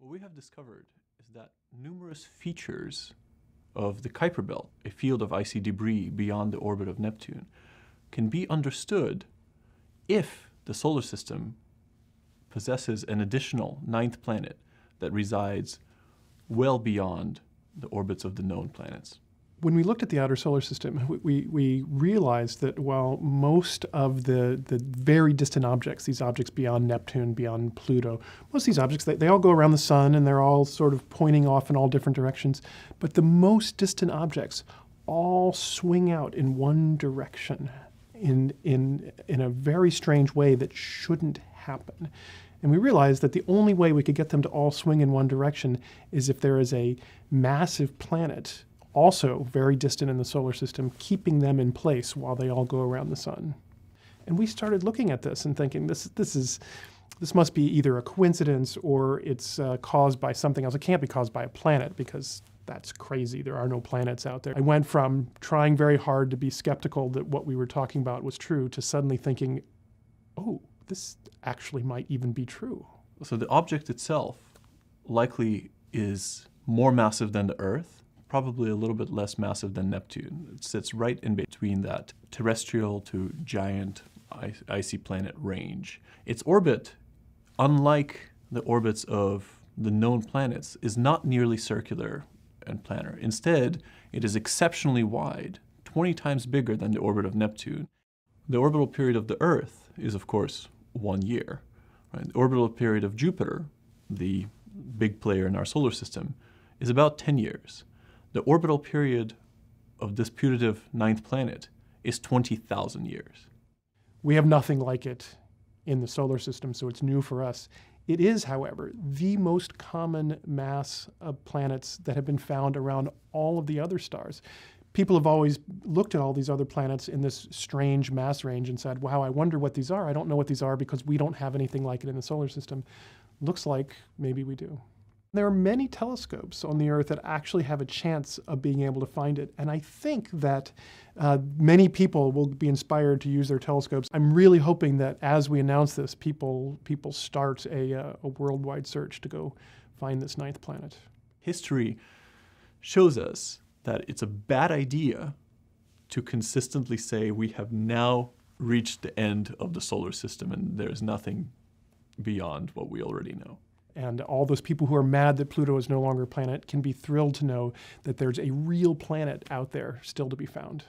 What we have discovered is that numerous features of the Kuiper Belt, a field of icy debris beyond the orbit of Neptune, can be understood if the solar system possesses an additional ninth planet that resides well beyond the orbits of the known planets. When we looked at the outer solar system, we realized that while most of the very distant objects, these objects beyond Neptune, beyond Pluto, most of these objects, they all go around the sun and they're all sort of pointing off in all different directions. But the most distant objects all swing out in one direction in a very strange way that shouldn't happen. And we realized that the only way we could get them to all swing in one direction is if there is a massive planet also very distant in the solar system, keeping them in place while they all go around the sun. And we started looking at this and thinking, this must be either a coincidence or it's caused by something else. It can't be caused by a planet because that's crazy. There are no planets out there. I went from trying very hard to be skeptical that what we were talking about was true to suddenly thinking, oh, this actually might even be true. So the object itself likely is more massive than the Earth, probably a little bit less massive than Neptune. It sits right in between that terrestrial to giant icy planet range. Its orbit, unlike the orbits of the known planets, is not nearly circular and planar. Instead, it is exceptionally wide, 20 times bigger than the orbit of Neptune. The orbital period of the Earth is, of course, 1 year. Right? The orbital period of Jupiter, the big player in our solar system, is about 10 years. The orbital period of this putative ninth planet is 20,000 years. We have nothing like it in the solar system, so it's new for us. It is, however, the most common mass of planets that have been found around all of the other stars. People have always looked at all these other planets in this strange mass range and said, wow, I wonder what these are. I don't know what these are because we don't have anything like it in the solar system. Looks like maybe we do. There are many telescopes on the Earth that actually have a chance of being able to find it. And I think that many people will be inspired to use their telescopes. I'm really hoping that as we announce this, people start a worldwide search to go find this ninth planet. History shows us that it's a bad idea to consistently say we have now reached the end of the solar system and there's nothing beyond what we already know. And all those people who are mad that Pluto is no longer a planet can be thrilled to know that there's a real planet out there still to be found.